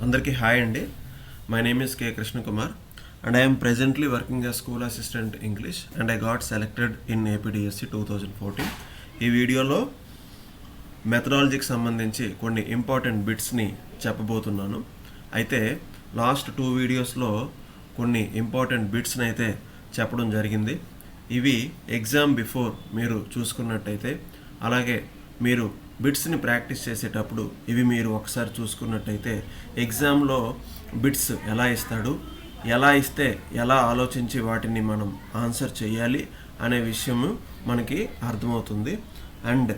అందరికీ హాయ్ అండి. My name is K Krishna Kumar and I'm presently working as school assistant English and I got selected in APDSC 2014. ఈ వీడియోలో మెథడాలజీకి సంబంధించి కొన్ని important బిట్స్ని చెప్పబోతున్నాను. అయితే లాస్ట్ 2 వీడియోస్లో కొన్ని ఇంపార్టెంట్ బిట్స్ని అయితే చెప్పడం జరిగింది. ఇవి ఎగ్జామ్ బిఫోర్ మీరు చూసుకున్నట్టయితే, అలాగే మీరు బిట్స్ని ప్రాక్టీస్ చేసేటప్పుడు ఇవి మీరు ఒకసారి చూసుకున్నట్టయితే ఎగ్జామ్లో బిట్స్ ఎలా ఇస్తాడు, ఎలా ఇస్తే ఎలా ఆలోచించి వాటిని మనం ఆన్సర్ చేయాలి అనే విషయము మనకి అర్థమవుతుంది. And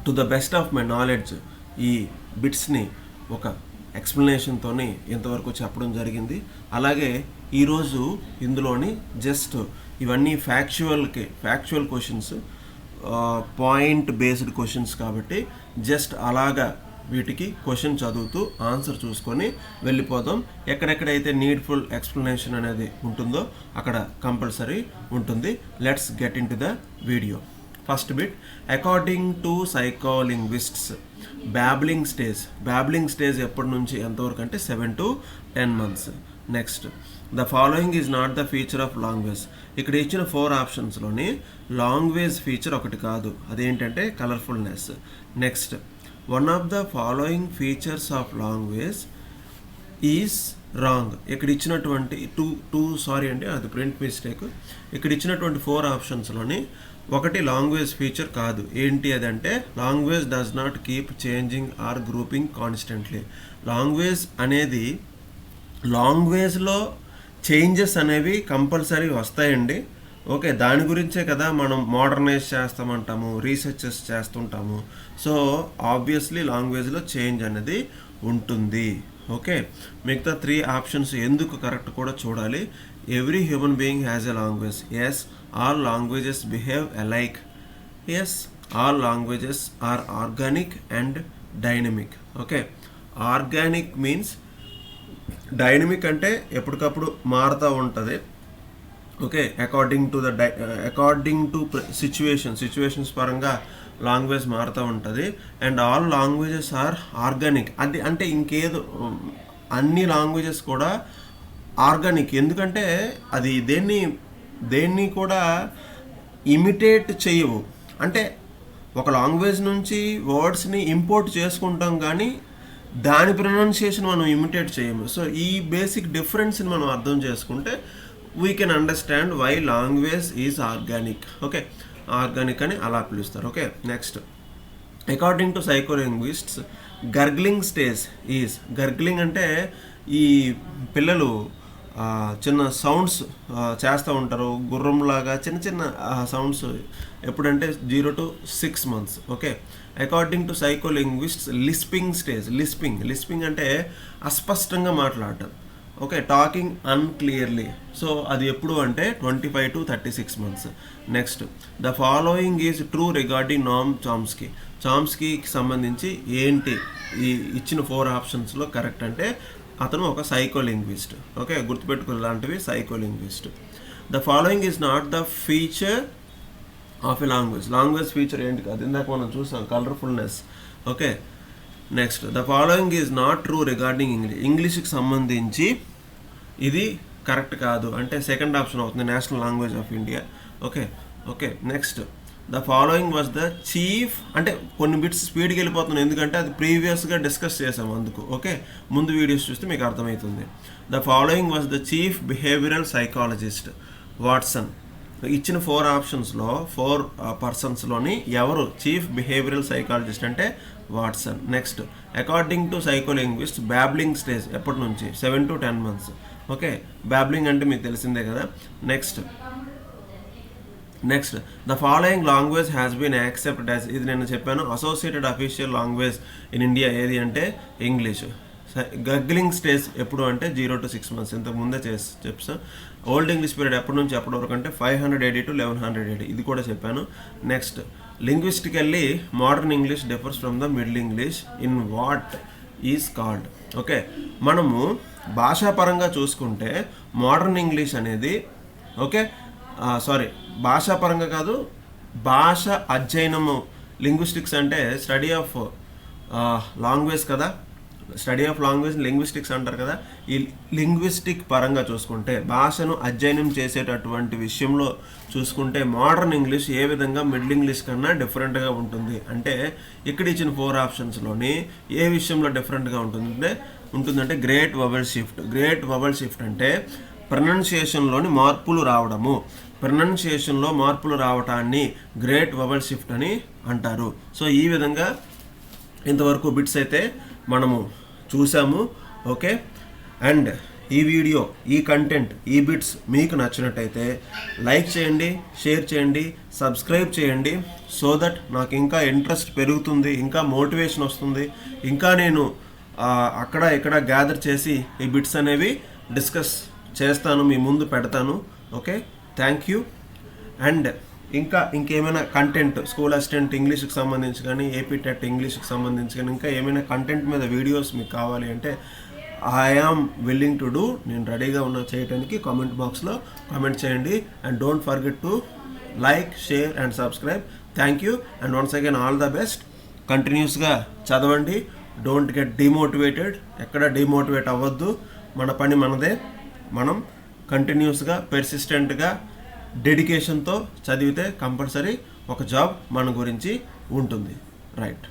to the best of my knowledge ఈ బిట్స్ని ఒక ఎక్స్ప్లెనేషన్తోని ఇంతవరకు చెప్పడం జరిగింది. అలాగే ఈరోజు ఇందులోని జస్ట్ ఇవన్నీ factual questions, point based questions కాబట్టి జస్ట్ అలాగా వీటికి క్వశ్చన్ చదువుతూ ఆన్సర్ చూసుకొని వెళ్ళిపోదాం. ఎక్కడెక్కడైతే నీడ్ఫుల్ ఎక్స్ప్లెనేషన్ అనేది ఉంటుందో అక్కడ కంపల్సరీ ఉంటుంది. Let's get into the video. First bit, according to psycholinguists babbling stage ఎప్పటి నుంచి ఎంతవరకు అంటే 7 to 10 months. Next, the following is not the feature of language. ఇక్కడ ఇచ్చిన 4 ఆప్షన్స్లోని లాంగ్వేజ్ ఫీచర్ ఒకటి కాదు, అదేంటంటే colourfulness. Next, one of the following features of language is wrong. ఇక్కడ ఇచ్చినటువంటి అది ప్రింట్ మిస్టేక్. ఇక్కడ ఇచ్చినటువంటి 4 ఆప్షన్స్లోని ఒకటి లాంగ్వేజ్ ఫీచర్ కాదు. ఏంటి అదంటే language does not keep changing or grouping constantly. Language అనేది లాంగ్వేజ్లో చేంజెస్ అనేవి కంపల్సరీ వస్తాయండి. ఓకే, దాని గురించే కదా మనం మోడర్నైజ్ చేస్తామంటాము, రీసెర్చెస్ చేస్తుంటాము. సో ఆబ్వియస్లీ లాంగ్వేజ్లో చేంజ్ అనేది ఉంటుంది. ఓకే, మిగతా 3 ఆప్షన్స్ ఎందుకు కరెక్ట్ కూడా చూడాలి. Every human being has a language. Yes, all languages behave alike. Yes, all languages are organic and dynamic. Okay, organic means dynamic అంటే ఎప్పటికప్పుడు మారుతూ ఉంటుంది. ఓకే, అకార్డింగ్ టు సిచ్యువేషన్స్ పరంగా లాంగ్వేజ్ మారుతూ ఉంటుంది. And all languages are organic. అది అంటే ఇంకేదో, అన్ని లాంగ్వేజెస్ కూడా ఆర్గానిక్. ఎందుకంటే అది దేన్ని కూడా ఇమిటేట్ చేయవు. అంటే ఒక లాంగ్వేజ్ నుంచి వర్డ్స్ని ఇంపోర్ట్ చేసుకుంటాం కానీ దాని ప్రొనౌన్సియేషన్ మనం ఇమిటేట్ చేయము. సో ఈ బేసిక్ డిఫరెన్స్ని మనం అర్థం చేసుకుంటే we can understand why language is organic. Okay, organic అని అలా పిలుస్తారు. Okay, next, according to psycholinguists gurgling అంటే ఈ పిల్లలు చిన్న సౌండ్స్ చేస్తూ ఉంటారు, గుర్రంలాగా చిన్న సౌండ్స్. ఎప్పుడంటే 0 to 6 months. Okay, according to psycholinguists lisping అంటే అస్పష్టంగా మాట్లాడటం. Okay, talking అన్క్లియర్లీ. సో అది ఎప్పుడు అంటే 25 to 36 months. Next, the following is true regarding Noam చామ్స్కీకి సంబంధించి ఏంటి ఈ ఇచ్చిన 4 ఆప్షన్స్లో కరెక్ట్ అంటే అతను ఒక సైకోలింగ్విస్ట్. ఓకే, గుర్తుపెట్టుకునే లాంటివి psycholinguist. The following is not the feature of a language feature ఏంటి కాదు, ఇందాక మనం చూసాం colourfulness. Okay, next, the following is not true regarding ఇంగ్లీష్కి సంబంధించి ఇది కరెక్ట్ కాదు అంటే సెకండ్ ఆప్షన్ అవుతుంది, national language of India. Okay, next, the following was the chief. అంటే కొన్ని బిట్స్ స్పీడ్కి వెళ్ళిపోతున్నాయి ఎందుకంటే అది ప్రీవియస్గా డిస్కస్ చేసాము అందుకు. ఓకే, ముందు వీడియోస్ చూస్తే మీకు అర్థమవుతుంది. The following was the chief behavioural psychologist Watson. ఇచ్చిన 4 ఆప్షన్స్లో 4 పర్సన్స్లోని ఎవరు చీఫ్ బిహేవియరల్ సైకాలజిస్ట్ అంటే Watson. Next, according to psycholinguist babbling stage ఎప్పటి నుంచి 7 to 10 months. ఓకే, బ్యాబ్లింగ్ అంటే మీకు తెలిసిందే కదా. Next, the following language has been accepted as, ఇది నేను చెప్పాను, associated official language in India ఏది అంటే ఇంగ్లీష్. గగ్లింగ్ స్టేజ్ ఎప్పుడు అంటే 0 to 6 months. ఇంతకు ముందే చెప్తాను. ఓల్డ్ ఇంగ్లీష్ పీరియడ్ ఎప్పటి నుంచి ఎప్పటి వరకు అంటే 500 AD to 1100 AD, ఇది కూడా చెప్పాను. Next, linguistically modern English differs from the middle English in what is called. Okay, మనము భాషాపరంగా చూసుకుంటే మోడర్న్ ఇంగ్లీష్ అనేది భాషాపరంగా కాదు, భాష అధ్యయనము లింగ్విస్టిక్స్ అంటే స్టడీ ఆఫ్ లాంగ్వేజ్ కదా, స్టడీ ఆఫ్ లాంగ్వేజ్ లింగ్విస్టిక్స్ అంటారు కదా. ఈ లింగ్విస్టిక్ పరంగా చూసుకుంటే, భాషను అధ్యయనం చేసేటటువంటి విషయంలో చూసుకుంటే మోడర్న్ ఇంగ్లీష్ ఏ విధంగా మిడిల్ ఇంగ్లీష్ కన్నా డిఫరెంట్గా ఉంటుంది అంటే, ఇక్కడ ఇచ్చిన 4 ఆప్షన్స్లోని ఏ విషయంలో డిఫరెంట్గా ఉంటుందంటే great vowel shift. Great vowel shift అంటే ప్రొనౌన్సియేషన్లోని మార్పులు రావడము. ప్రొనౌన్సియేషన్లో మార్పులు రావటాన్ని గ్రేట్ వవెల్ షిఫ్ట్ అని అంటారు. సో ఈ విధంగా ఇంతవరకు బిట్స్ అయితే మనము చూసాము. ఓకే, అండ్ ఈ వీడియో, ఈ కంటెంట్, ఈ బిట్స్ మీకు నచ్చినట్టయితే లైక్ చేయండి, షేర్ చేయండి, సబ్స్క్రైబ్ చేయండి. సో దట్ నాకు ఇంకా ఇంట్రెస్ట్ పెరుగుతుంది, ఇంకా మోటివేషన్ వస్తుంది, ఇంకా నేను అక్కడ ఇక్కడ గ్యాదర్ చేసి ఈ బిట్స్ అనేవి డిస్కస్ చేస్తాను, మీ ముందు పెడతాను. Okay, thank you. అండ్ ఇంకేమైనా కంటెంట్ స్కూల్ అసిస్టెంట్ ఇంగ్లీష్కి సంబంధించి కానీ, ఏపీ టెట్ ఇంగ్లీష్కి సంబంధించి కానీ, ఇంకా ఏమైనా కంటెంట్ మీద వీడియోస్ మీకు కావాలి అంటే I am willing to do. నేను రెడీగా ఉన్నా చేయడానికి. కామెంట్ బాక్స్లో కామెంట్ చేయండి. And don't forget to like, share and subscribe. Thank you and once again all the best. కంటిన్యూస్గా చదవండి. Don't get demotivated. ఎక్కడ డిమోటివేట్ అవ్వద్దు. మన పని మనదే. మనం కంటిన్యూస్గా, పెర్సిస్టెంట్గా, డెడికేషన్తో చదివితే కంపల్సరీ ఒక జాబ్ మన గురించి ఉంటుంది. రైట్.